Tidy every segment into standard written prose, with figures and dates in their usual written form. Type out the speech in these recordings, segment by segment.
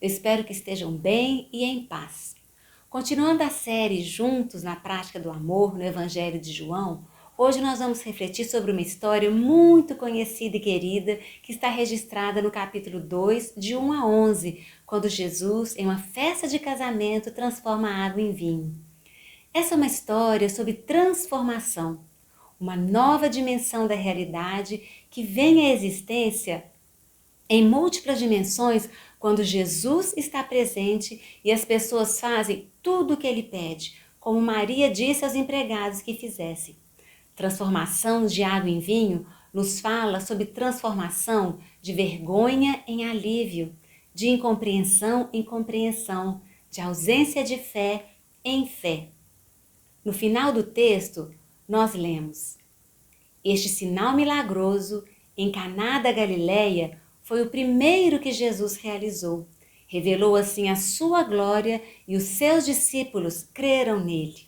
Eu espero que estejam bem e em paz. Continuando a série Juntos na Prática do Amor no Evangelho de João, hoje nós vamos refletir sobre uma história muito conhecida e querida que está registrada no capítulo 2, de 1 a 11, quando Jesus, em uma festa de casamento, transforma a água em vinho. Essa é uma história sobre transformação, uma nova dimensão da realidade que vem à existência em múltiplas dimensões quando Jesus está presente e as pessoas fazem tudo o que ele pede, como Maria disse aos empregados que fizessem. Transformação de água em vinho nos fala sobre transformação de vergonha em alívio, de incompreensão em compreensão, de ausência de fé em fé. No final do texto, nós lemos: Este sinal milagroso em Caná da Galileia foi o primeiro que Jesus realizou. Revelou assim a sua glória e os seus discípulos creram nele.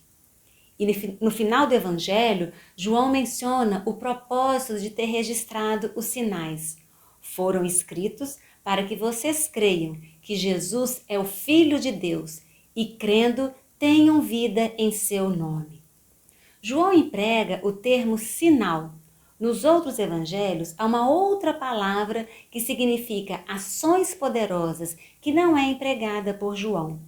E no final do Evangelho, João menciona o propósito de ter registrado os sinais. Foram escritos para que vocês creiam que Jesus é o Filho de Deus e, crendo, tenham vida em seu nome. João emprega o termo sinal. Nos outros evangelhos, há uma outra palavra que significa ações poderosas, que não é empregada por João.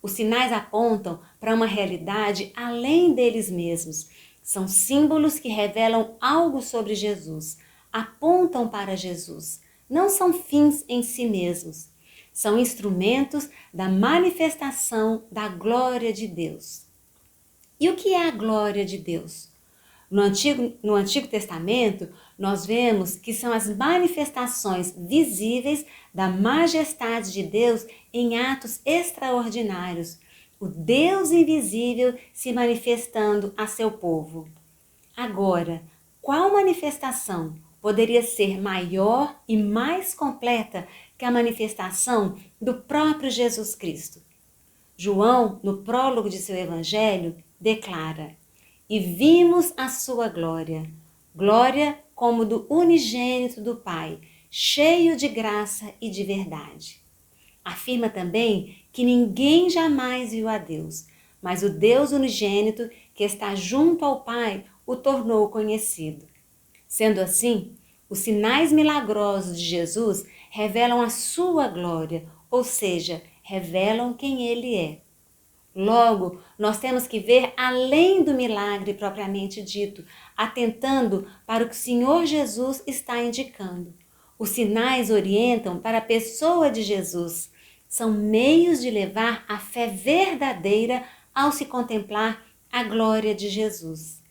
Os sinais apontam para uma realidade além deles mesmos. São símbolos que revelam algo sobre Jesus, apontam para Jesus. Não são fins em si mesmos. São instrumentos da manifestação da glória de Deus. E o que é a glória de Deus? No Antigo Testamento, nós vemos que são as manifestações visíveis da majestade de Deus em atos extraordinários. O Deus invisível se manifestando a seu povo. Agora, qual manifestação poderia ser maior e mais completa que a manifestação do próprio Jesus Cristo? João, no prólogo de seu evangelho, declara: E vimos a sua glória, glória como do unigênito do Pai, cheio de graça e de verdade. Afirma também que ninguém jamais viu a Deus, mas o Deus unigênito que está junto ao Pai o tornou conhecido. Sendo assim, os sinais milagrosos de Jesus revelam a sua glória, ou seja, revelam quem ele é. Logo, nós temos que ver além do milagre propriamente dito, atentando para o que o Senhor Jesus está indicando. Os sinais orientam para a pessoa de Jesus. São meios de levar a fé verdadeira ao se contemplar a glória de Jesus.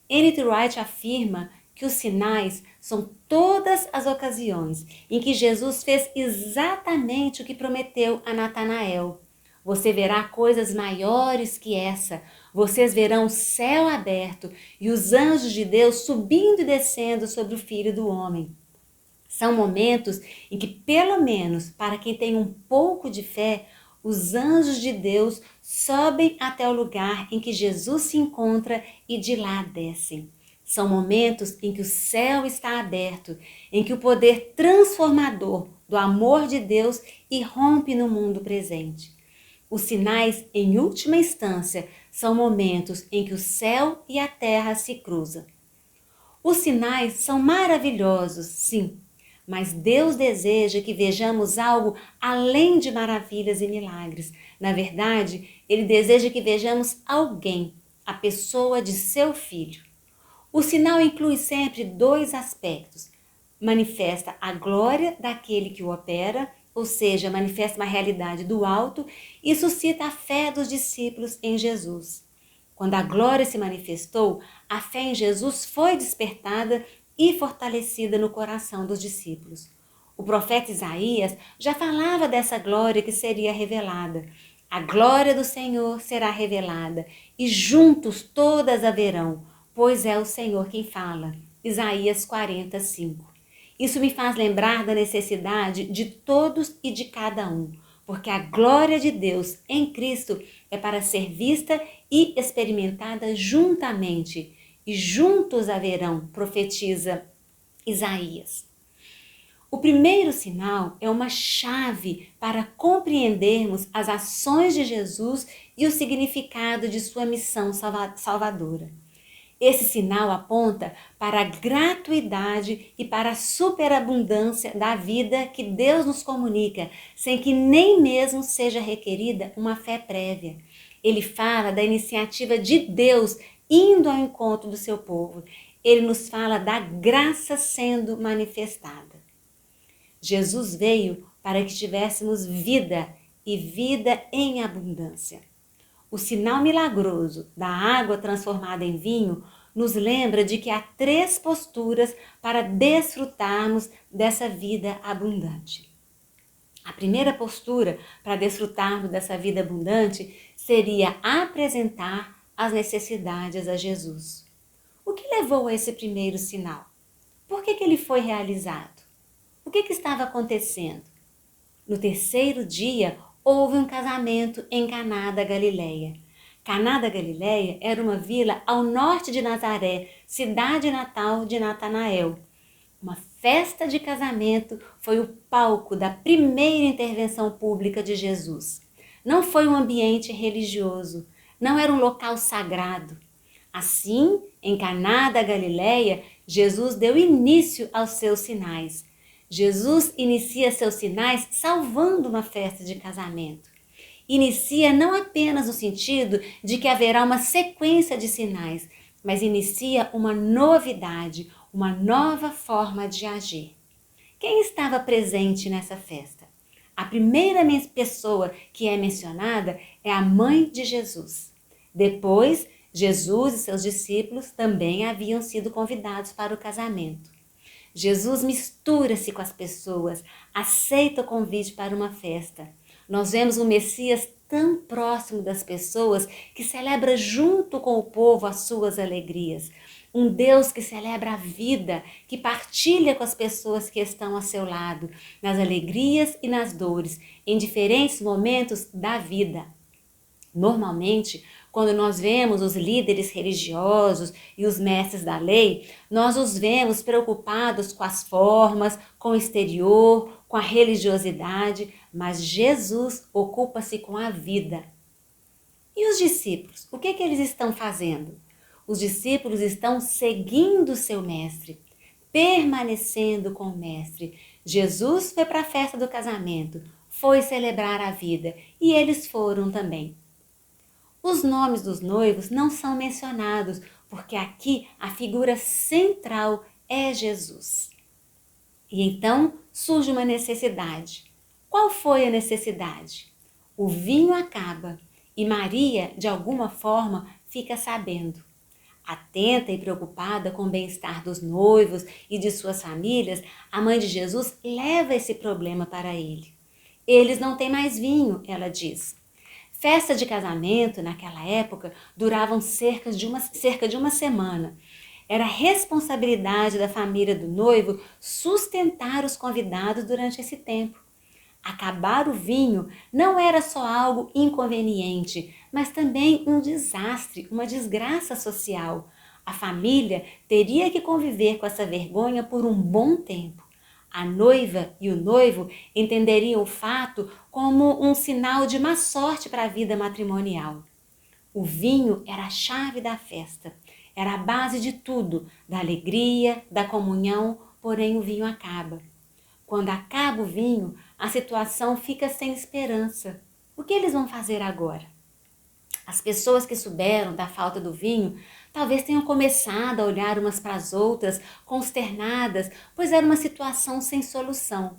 N.T. Wright afirma que os sinais são todas as ocasiões em que Jesus fez exatamente o que prometeu a Natanael. Você verá coisas maiores que essa. Vocês verão o céu aberto e os anjos de Deus subindo e descendo sobre o Filho do Homem. São momentos em que, pelo menos para quem tem um pouco de fé, os anjos de Deus sobem até o lugar em que Jesus se encontra e de lá descem. São momentos em que o céu está aberto, em que o poder transformador do amor de Deus irrompe no mundo presente. Os sinais, em última instância, são momentos em que o céu e a terra se cruzam. Os sinais são maravilhosos, sim, mas Deus deseja que vejamos algo além de maravilhas e milagres. Na verdade, Ele deseja que vejamos alguém, a pessoa de seu Filho. O sinal inclui sempre dois aspectos. Manifesta a glória daquele que o opera, ou seja, manifesta uma realidade do alto e suscita a fé dos discípulos em Jesus. Quando a glória se manifestou, a fé em Jesus foi despertada e fortalecida no coração dos discípulos. O profeta Isaías já falava dessa glória que seria revelada. A glória do Senhor será revelada e juntos todas a verão, pois é o Senhor quem fala. Isaías 40:5. Isso me faz lembrar da necessidade de todos e de cada um, porque a glória de Deus em Cristo é para ser vista e experimentada juntamente, e juntos haverão, profetiza Isaías. O primeiro sinal é uma chave para compreendermos as ações de Jesus e o significado de sua missão salvadora. Esse sinal aponta para a gratuidade e para a superabundância da vida que Deus nos comunica, sem que nem mesmo seja requerida uma fé prévia. Ele fala da iniciativa de Deus indo ao encontro do seu povo. Ele nos fala da graça sendo manifestada. Jesus veio para que tivéssemos vida e vida em abundância. O sinal milagroso da água transformada em vinho nos lembra de que há 3 posturas para desfrutarmos dessa vida abundante. A primeira postura para desfrutarmos dessa vida abundante seria apresentar as necessidades a Jesus. O que levou a esse primeiro sinal? Por que ele foi realizado? O que estava acontecendo? No terceiro dia, houve um casamento em Caná da Galileia. Caná da Galileia era uma vila ao norte de Nazaré, cidade natal de Natanael. Uma festa de casamento foi o palco da primeira intervenção pública de Jesus. Não foi um ambiente religioso, não era um local sagrado. Assim, em Caná da Galileia, Jesus deu início aos seus sinais. Jesus inicia seus sinais salvando uma festa de casamento. Inicia não apenas no sentido de que haverá uma sequência de sinais, mas inicia uma novidade, uma nova forma de agir. Quem estava presente nessa festa? A primeira pessoa que é mencionada é a mãe de Jesus. Depois, Jesus e seus discípulos também haviam sido convidados para o casamento. Jesus mistura-se com as pessoas, aceita o convite para uma festa. Nós vemos um Messias tão próximo das pessoas que celebra junto com o povo as suas alegrias. Um Deus que celebra a vida, que partilha com as pessoas que estão ao seu lado, nas alegrias e nas dores, em diferentes momentos da vida. Normalmente, quando nós vemos os líderes religiosos e os mestres da lei, nós os vemos preocupados com as formas, com o exterior, com a religiosidade, mas Jesus ocupa-se com a vida. E os discípulos? O que eles estão fazendo? Os discípulos estão seguindo o seu mestre, permanecendo com o mestre. Jesus foi para a festa do casamento, foi celebrar a vida e eles foram também. Os nomes dos noivos não são mencionados, porque aqui a figura central é Jesus. E então surge uma necessidade. Qual foi a necessidade? O vinho acaba e Maria, de alguma forma, fica sabendo. Atenta e preocupada com o bem-estar dos noivos e de suas famílias, a mãe de Jesus leva esse problema para ele. Eles não têm mais vinho, ela diz. Festas de casamento, naquela época, duravam cerca de uma semana. Era responsabilidade da família do noivo sustentar os convidados durante esse tempo. Acabar o vinho não era só algo inconveniente, mas também um desastre, uma desgraça social. A família teria que conviver com essa vergonha por um bom tempo. A noiva e o noivo entenderiam o fato como um sinal de má sorte para a vida matrimonial. O vinho era a chave da festa, era a base de tudo, da alegria, da comunhão, porém o vinho acaba. Quando acaba o vinho, a situação fica sem esperança. O que eles vão fazer agora? As pessoas que souberam da falta do vinho talvez tenham começado a olhar umas para as outras, consternadas, pois era uma situação sem solução.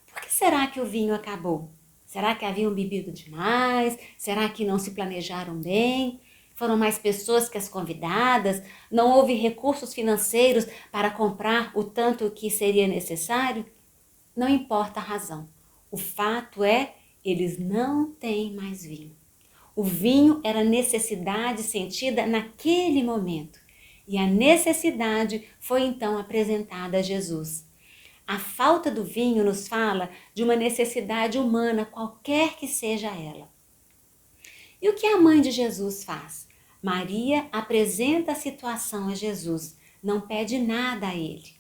Por que será que o vinho acabou? Será que haviam bebido demais? Será que não se planejaram bem? Foram mais pessoas que as convidadas? Não houve recursos financeiros para comprar o tanto que seria necessário? Não importa a razão. O fato é, eles não têm mais vinho. O vinho era necessidade sentida naquele momento. E a necessidade foi então apresentada a Jesus. A falta do vinho nos fala de uma necessidade humana, qualquer que seja ela. E o que a mãe de Jesus faz? Maria apresenta a situação a Jesus, não pede nada a ele.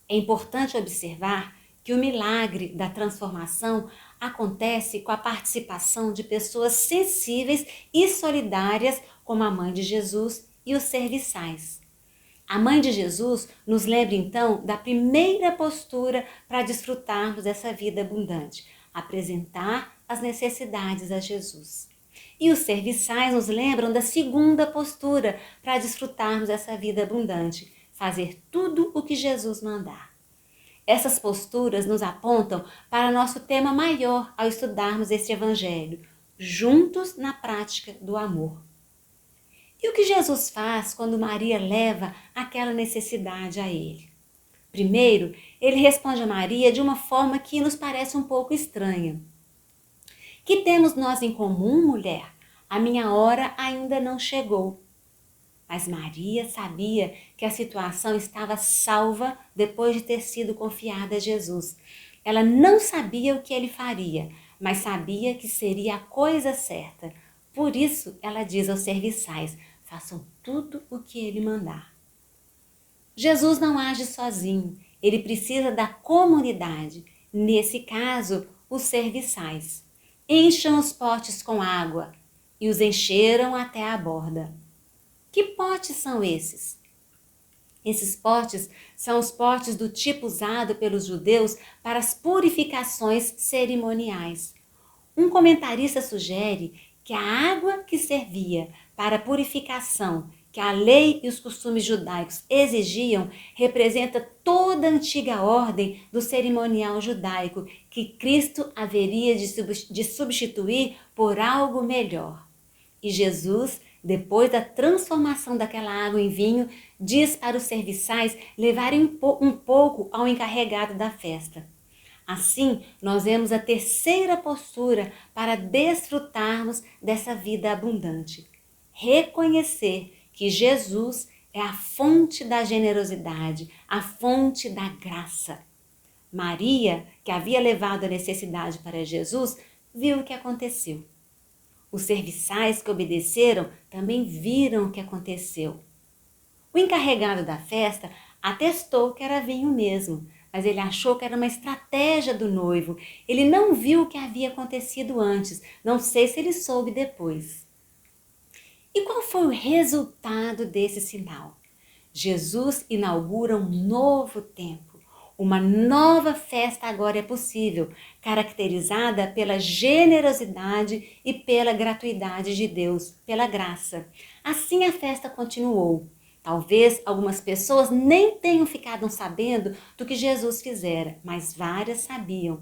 É importante observar que o milagre da transformação acontece com a participação de pessoas sensíveis e solidárias, como a mãe de Jesus e os serviçais. A mãe de Jesus nos lembra então da primeira postura para desfrutarmos dessa vida abundante: apresentar as necessidades a Jesus. E os serviçais nos lembram da segunda postura para desfrutarmos dessa vida abundante: fazer tudo o que Jesus mandar. Essas posturas nos apontam para nosso tema maior ao estudarmos este Evangelho: juntos na prática do amor. E o que Jesus faz quando Maria leva aquela necessidade a ele? Primeiro, ele responde a Maria de uma forma que nos parece um pouco estranha. Que temos nós em comum, mulher? A minha hora ainda não chegou. Mas Maria sabia que a situação estava salva depois de ter sido confiada a Jesus. Ela não sabia o que ele faria, mas sabia que seria a coisa certa. Por isso, ela diz aos serviçais: façam tudo o que ele mandar. Jesus não age sozinho, ele precisa da comunidade, nesse caso, os serviçais. Encham os potes com água, e os encheram até a borda. Que potes são esses? Esses potes são os potes do tipo usado pelos judeus para as purificações cerimoniais. Um comentarista sugere que a água que servia para a purificação que a lei e os costumes judaicos exigiam representa toda a antiga ordem do cerimonial judaico que Cristo haveria de substituir por algo melhor. E Jesus, depois da transformação daquela água em vinho, diz para os serviçais levarem um pouco ao encarregado da festa. Assim, nós vemos a terceira postura para desfrutarmos dessa vida abundante: reconhecer que Jesus é a fonte da generosidade, a fonte da graça. Maria, que havia levado a necessidade para Jesus, viu o que aconteceu. Os serviçais que obedeceram também viram o que aconteceu. O encarregado da festa atestou que era vinho mesmo, mas ele achou que era uma estratégia do noivo. Ele não viu o que havia acontecido antes, não sei se ele soube depois. E qual foi o resultado desse sinal? Jesus inaugura um novo tempo. Uma nova festa agora é possível, caracterizada pela generosidade e pela gratuidade de Deus, pela graça. Assim a festa continuou. Talvez algumas pessoas nem tenham ficado sabendo do que Jesus fizera, mas várias sabiam.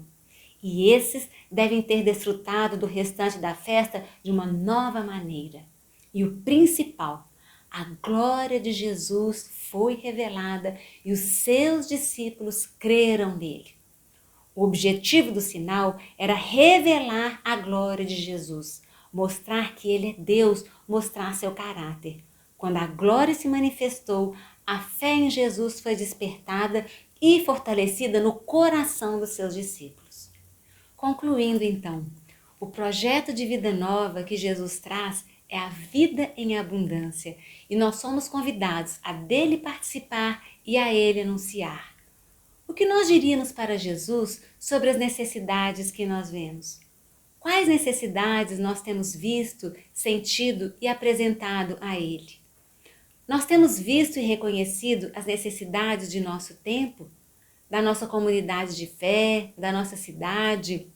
E esses devem ter desfrutado do restante da festa de uma nova maneira. E o principal, a glória de Jesus foi revelada e os seus discípulos creram nele. O objetivo do sinal era revelar a glória de Jesus, mostrar que ele é Deus, mostrar seu caráter. Quando a glória se manifestou, a fé em Jesus foi despertada e fortalecida no coração dos seus discípulos. Concluindo então, o projeto de vida nova que Jesus traz é a vida em abundância e nós somos convidados a dele participar e a ele anunciar. O que nós diríamos para Jesus sobre as necessidades que nós vemos? Quais necessidades nós temos visto, sentido e apresentado a ele? Nós temos visto e reconhecido as necessidades de nosso tempo, da nossa comunidade de fé, da nossa cidade,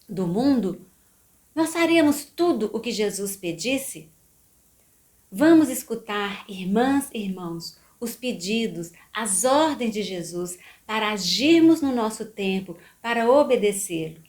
do mundo? Nós faríamos tudo o que Jesus pedisse? Vamos escutar, irmãs e irmãos, os pedidos, as ordens de Jesus para agirmos no nosso tempo, para obedecê-lo.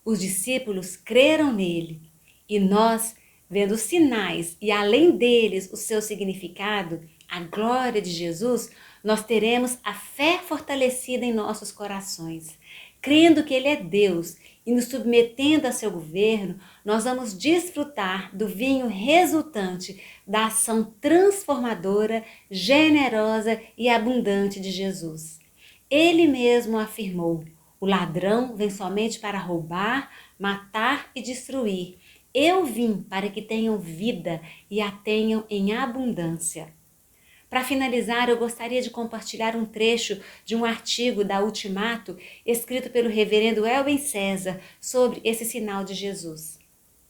Os discípulos creram nele e nós, vendo os sinais e além deles o seu significado, a glória de Jesus, nós teremos a fé fortalecida em nossos corações. Crendo que ele é Deus e nos submetendo a seu governo, nós vamos desfrutar do vinho resultante da ação transformadora, generosa e abundante de Jesus. Ele mesmo afirmou: o ladrão vem somente para roubar, matar e destruir. Eu vim para que tenham vida e a tenham em abundância. Para finalizar, eu gostaria de compartilhar um trecho de um artigo da Ultimato, escrito pelo reverendo Elben César, sobre esse sinal de Jesus.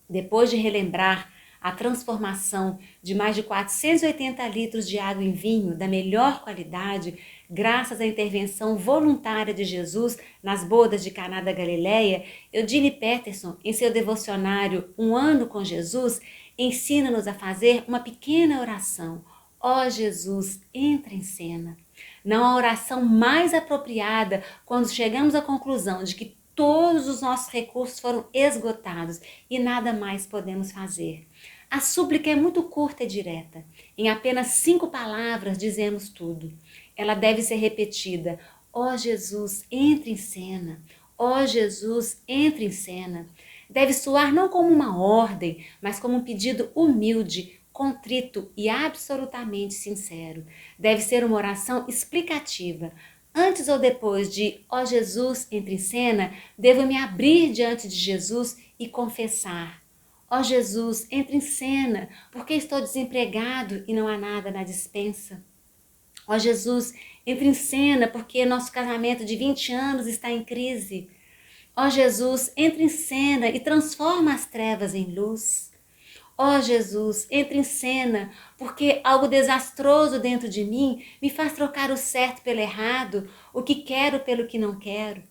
Depois de relembrar a transformação de mais de 480 litros de água em vinho da melhor qualidade, graças à intervenção voluntária de Jesus nas bodas de Caná da Galileia, Eugene Peterson, em seu devocionário Um Ano com Jesus, ensina-nos a fazer uma pequena oração. Ó Jesus, entra em cena. Não há oração mais apropriada quando chegamos à conclusão de que todos os nossos recursos foram esgotados e nada mais podemos fazer. A súplica é muito curta e direta. Em apenas 5 palavras dizemos tudo. Ela deve ser repetida. Ó Jesus, entre em cena. Ó Jesus, entre em cena. Deve soar não como uma ordem, mas como um pedido humilde, contrito e absolutamente sincero. Deve ser uma oração explicativa. Antes ou depois de ó Jesus, entre em cena, devo me abrir diante de Jesus e confessar. Ó Jesus, entre em cena, porque estou desempregado e não há nada na despensa. Ó Jesus, entre em cena, porque nosso casamento de 20 anos está em crise. Ó Jesus, entre em cena e transforma as trevas em luz. Ó Jesus, entre em cena, porque algo desastroso dentro de mim me faz trocar o certo pelo errado, o que quero pelo que não quero.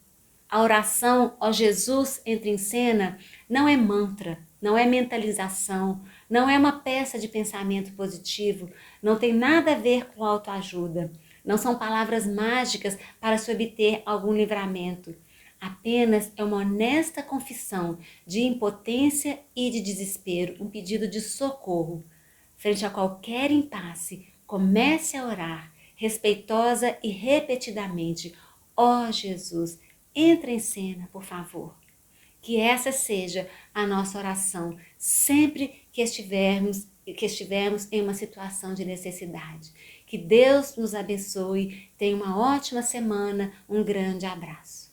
A oração, ó Jesus, entre em cena, não é mantra, não é mentalização, não é uma peça de pensamento positivo, não tem nada a ver com autoajuda. Não são palavras mágicas para se obter algum livramento. Apenas é uma honesta confissão de impotência e de desespero, um pedido de socorro. Frente a qualquer impasse, comece a orar, respeitosa e repetidamente. Ó Jesus, entra em cena, por favor. Que essa seja a nossa oração sempre que estivermos em uma situação de necessidade. Que Deus nos abençoe. Tenha uma ótima semana. Um grande abraço.